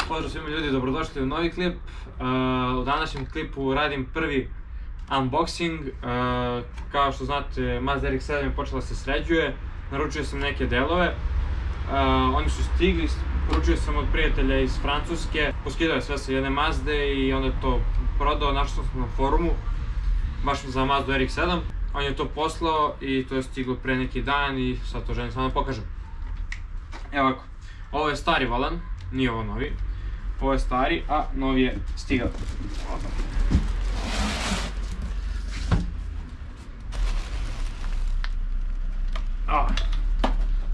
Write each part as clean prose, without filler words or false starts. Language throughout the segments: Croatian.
Pozdrav svima ljudi, dobrodošli u novi klip. U današnjem klipu radim prvi unboxing. Kao što znate, Mazda RX-7 je počela se sređuje. Naručio sam neke delove. Oni su stigli, poručio sam od prijatelja iz Francuske. Poskidao je sve sa jedne Mazde i onda je to prodao, našao sam na forumu. Baš za Mazdu RX-7. On je to poslao i to je stiglo pre neki dan i sad to želim samo da pokažem. Evo ovako, ovo je stari volan, nije ovo novi. Ovo je stari, a novi je stigao.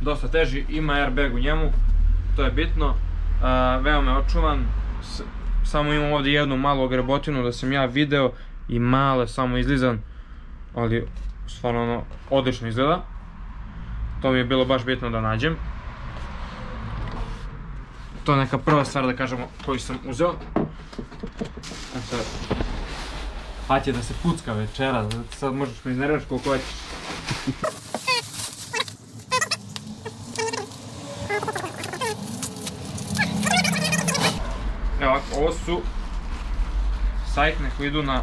Dosta teži, ima airbag u njemu, to je bitno. Veoma je očuvan, samo imam ovdje jednu malu grebotinu da sam ja video i malo samo izlizan, ali stvarno ono odlično izgleda. To mi je bilo baš bitno da nađem. To je neka prva stvar da kažemo koju sam uzeo. Haće da se pucka večera, sad možeš me iznerviraš koliko hoćeš. Evo ovako, ovo su sajtne koji idu na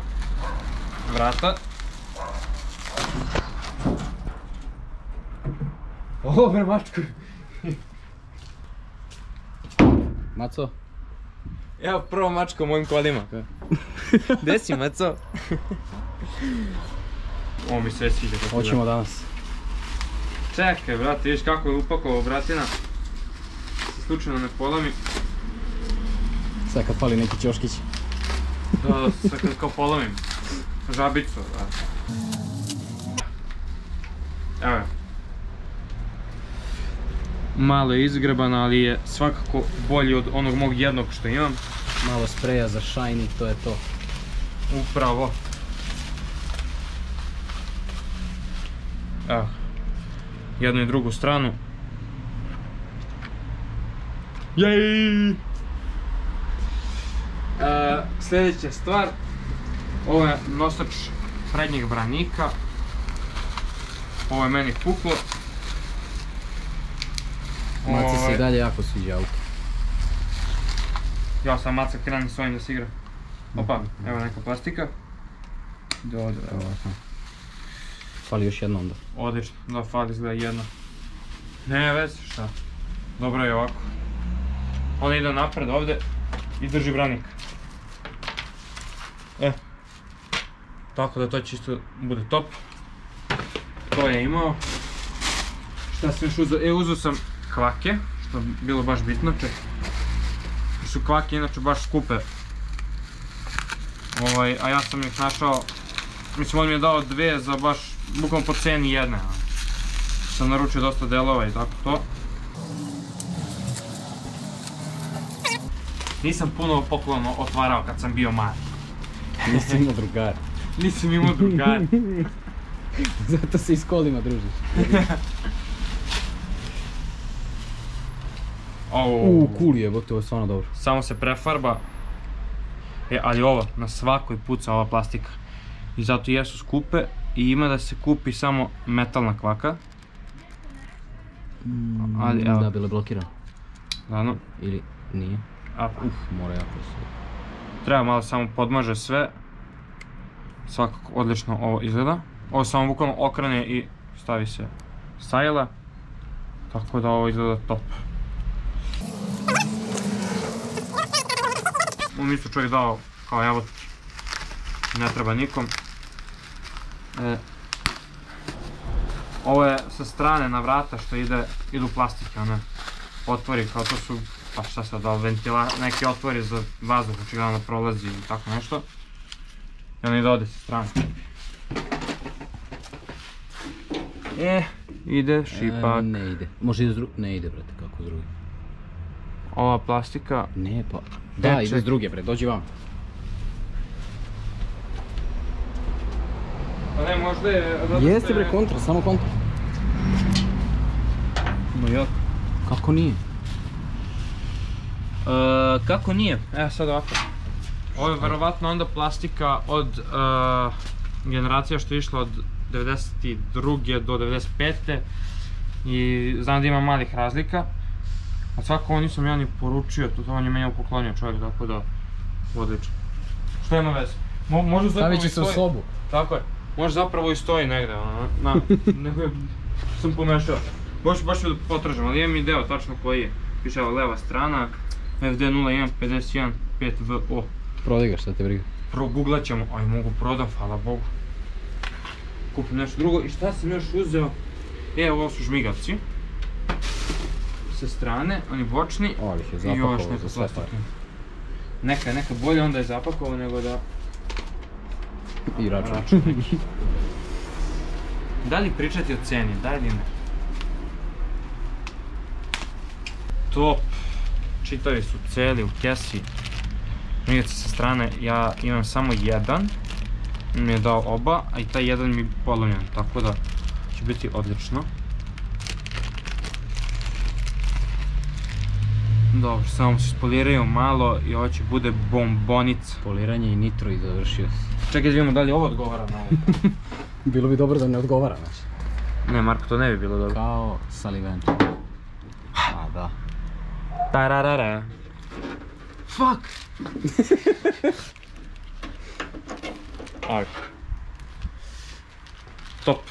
vrata. Ovo bre mačku. Maco? Evo prvo mačka u mojim kolima. Gde si, Maco? Ovo mi sve sviđa. Hoćemo danas. Čekaj, brate, vidiš kako je upakovao bratina. Se slučajno ne polomi. Sad kad pali neki ćoškić. Da, sad kad kao polomim. Žabicu, brate. Evo je. Malo je izgreban, ali je svakako bolji od onog mog jednog što imam. Malo spreja za shiny, to je to. Upravo. Evo. Jednu i drugu stranu. Jej! Sljedeća stvar. Ovo je nosač prednjeg branika. Ovo je meni puklo. Maci se i dalje jako sviđa auto. Ja sam Maca kreni s ovim da se igra. Opa, evo neka plastika. Dobro, evo. Fali još jedna onda. Odlično, da fali izgleda jedna. Ne veze, šta. Dobro je ovako. Ona ide napred ovdje i drži branik. Tako da to čisto bude top. To je imao. Šta sam još uzeo? Uzeo sam kvake, što je bilo baš bitno, čekaj. Su kvake inače baš skupe. A ja sam ih našao, mislim on mi je dao dve za baš, bukvalno po ceni jedne. Sam naručio dosta delova i tako to. Nisam puno poklona otvarao kad sam bio mali. Nisi imao drugar. Nisam imao drugar. Zato se i s kolima družiš. Cool je, bo to je stvarno dobro. Samo se prefarba. Ali ovo, na svakoj puca ova plastika. I zato jesu skupe i ima da se kupi samo metalna kvaka. Da, bilo je blokirano. Ladno. Ili nije. Mora jako se. Treba malo samo podmaže sve. Svakako odlično ovo izgleda. Ovo samo bukvalno okrene i stavi se sajla. Tako da ovo izgleda top. Ovo mi isto čovjek dao kao evo, ne treba nikom. Ovo je sa strane na vrata što idu plastike, one otvori kao to su, pa šta sad, neki otvori za vazduh, očigledno prolazi ili tako nešto. I ono ide ovdje sa strane. Ide šipak. Ne ide, može ide s druge, ne ide brate, kako s druge. Ova plastika... Ne pa, da ide s druge bre, dođi vam. Pa ne, možda je... Jeste bre, kontra, samo kontra. No jok. Kako nije? Kako nije? Evo sad ovako. Ovo je verovatno onda plastika od generacija što je išla od 92. do 95. I znam da ima malih razlika. A svako ovo nisam ja ni poručio, to on je meni poklonio čovjek, tako da, odlično. Što ima veze? Može zapravo i stoji. Stavit će se u sobu. Tako je, može zapravo i stoji negde, nego sam pomešao. Baš ću da potražem, ali imam i deo tačno koji je. Piše leva strana, FD015155VO. Prodaj ga, šta te briga. Proguglat ćemo, aj mogu prodam, hvala Bogu. Kupim nešto drugo i šta sam još uzeo? Ovo su žmigavci. Sa strane, oni bočni. Ali ih je zapakovao za sve pare. Neka bolje onda je zapakovao nego da... I račun. Da li pričati o ceni, da ili ne? Top. Čitavi su celi u kesi. Žmigavci sa strane, ja imam samo jedan. Mi je dao oba, a i taj jedan mi je polomljen, tako da će biti odlično. Dobro, samo se spoliraju malo i ovo će bude bombonica. Poliranje i nitro i završio se. Čekaj da vidimo da li ovo odgovara na ovo. Bilo bi dobro da ne odgovara, znači. Ne, Marko, to ne bi bilo dobro. Kao Sullivan. A, da. Tararara. Fuck! Aj. Top.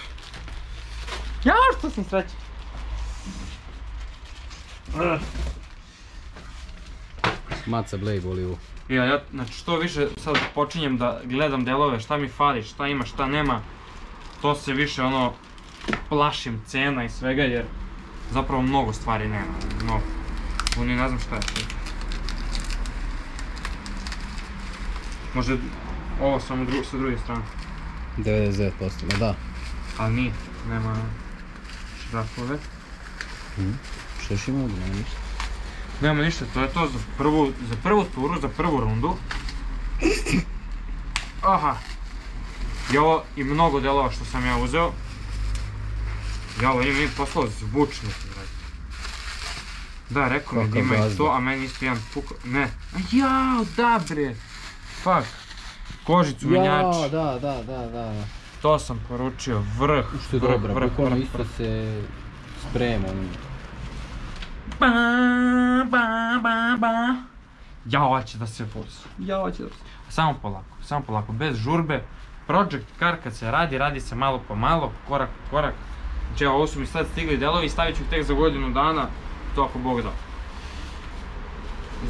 Ja, što sam srećan. Maca Blej boli u. Ja, znači što više sad počinjem da gledam delove, šta mi fali, šta ima, šta nema, to se više ono plašim cena i svega jer zapravo mnogo stvari nema, mnogo. Tu ni ne znam šta je sve. Može ovo samo sa druge strane. 99%, ma da. Ali nije, nema šrafove. Što još ima ovdje, nema ništa. Nema ništa, to je to za prvu turu, za prvu rundu. Aha. I ovo i mnogo delova što sam ja uzeo. Ja ovo imam poslao zvučnik. Da, rekao mi da ima i to, a meni isto jedan pukao. Ne. Jao, da bre. Fuck. Kožicu menjač. Jao, da. To sam poručio, vrh. Što je dobro, bukvalno isto se sprema. Jao će da se vozi. Samo polako, bez žurbe. Project car kad se radi se malo po malo, korak po korak. Znači ovo su mi sad stigli delovi i stavit ću tek za godinu dana, to ako Bog da.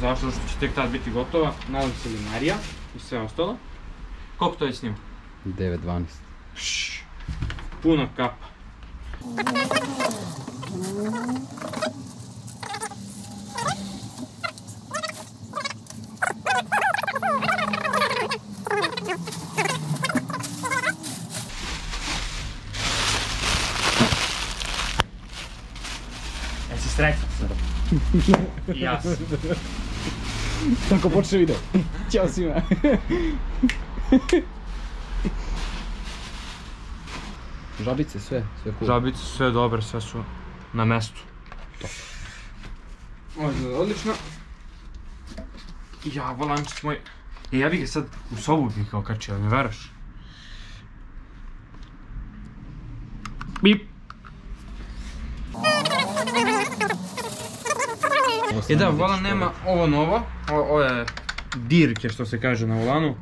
Zašto što će tek tad biti gotova, nadam se linarija i sve ostalo. Koliko to je s njim? 9-12. Puno kapa. Jesi srećan sada? I ja sam. Tako počne video. Ćao svima. Žabice sve cool. Žabice sve dobre, sve su na mestu. Ovo je odlično. Ja, volančić moj. Ja bih ga sad u sobu bih ga okačio, ne veraš? Bip. Da, volan nema ovo novo, ovo je dirke što se kaže na volanu.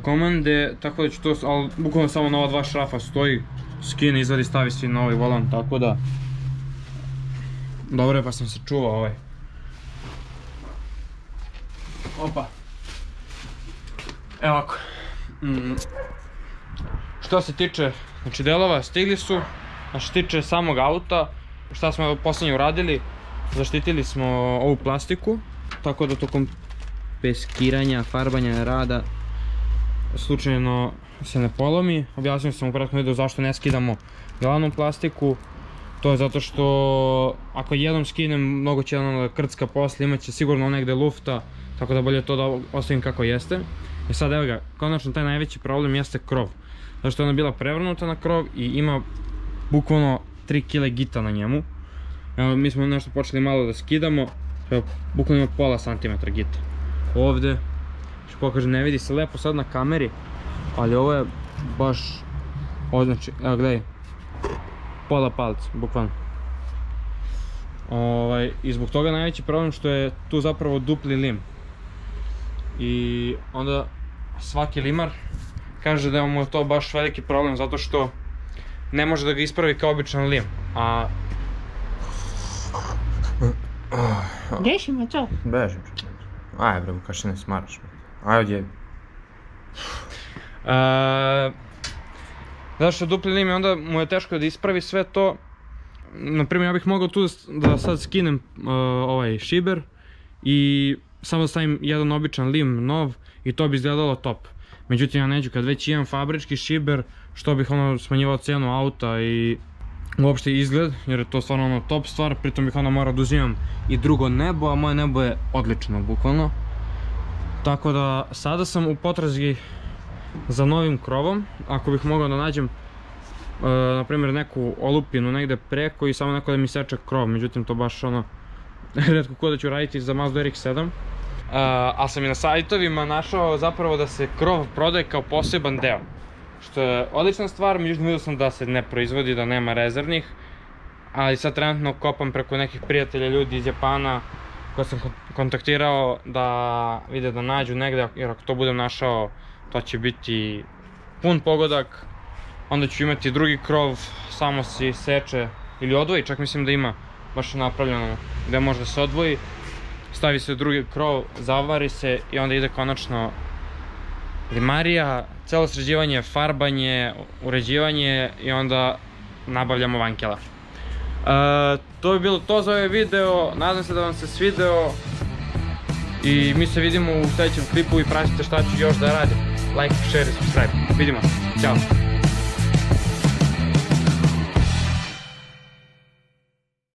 Komande, tako da ću to, ali bukvalno samo na ova dva šrafa stoji, skine, izvadi, stavi svi na ovaj volan, tako da... Dobro je pa sam se čuvao ovaj. Opa. Evo ovako. Što se tiče, znači delova stigli su, a što se tiče samog auta, šta smo posljednje uradili, zaštitili smo ovu plastiku, tako da tokom peskiranja, farbanja, rada slučajno se ne polomi. Objasnio sam u prethodnom videu zašto ne skidamo glavnu plastiku. To je zato što ako jednom skinem, mnogo će ono krcka posle, imaće sigurno negde lufta, tako da bolje to da ostavim kako jeste. I sad evo ga, konačno taj najveći problem jeste krov. Zato što je ona bila prevrnuta na krov i ima bukvalno 3 kg gita na njemu. Evo, mi smo nešto počeli malo da skidamo, evo, bukvalno ima pola santimetra gita. Ovde, što pokažem, ne vidi se lepo sad na kameri, ali ovo je baš označi, evo gledaj, pola palca, bukvalno. I zbog toga najveći problem što je tu zapravo dupli lim. I onda svaki limar kaže da mu je to baš veliki problem zato što ne može da ga ispravi kao običan lim. Gdje si mačo? Bežim. Aj bre, kao što ne smaraš. Aj odjebi. Zato što dupli lim i onda mu je teško da ispravi sve to. Naprimjer, ja bih mogao tu da sad skinem ovaj šiber i samo da stavim jedan običan lim nov i to bi izgledalo top. Međutim, ja neću, kad već imam fabrički šiber, što bih smanjivao cenu auta i uopšte izgled, jer je to stvarno top stvar, pritom bih onda morao da uzimam i drugo nebo, a moje nebo je odlično, bukvalno. Tako da, sada sam u potrazi za novim krovom, ako bih mogao da nađem naprimjer neku olupinu negde preko i samo neko da mi seče krov, međutim to baš retko ko da ću raditi za Mazda RX-7. Ali sam i na sajtovima našao zapravo da se krov prodaje kao poseban deo, što je odlična stvar, međutim vidio sam da se ne proizvodi, da nema rezervnih, ali sad trenutno kopam preko nekih prijatelja ljudi iz Japana koje sam kontaktirao da vide da nađu negde, jer ako to budem našao to će biti pun pogodak. Onda ću imati drugi krov, samo se seče ili odvoji, čak mislim da ima baš napravljeno gde može da se odvoji. Stavi se drugi krov, zavari se i onda ide konačno limarija, celo sređivanje, farbanje, uređivanje i onda nabavljamo vankela. To bi bilo to za ovaj video, nadam se da vam se svideo i mi se vidimo u sljedećem klipu i pratite šta ću još da radim. Like, share i subscribe. Vidimo, ćao!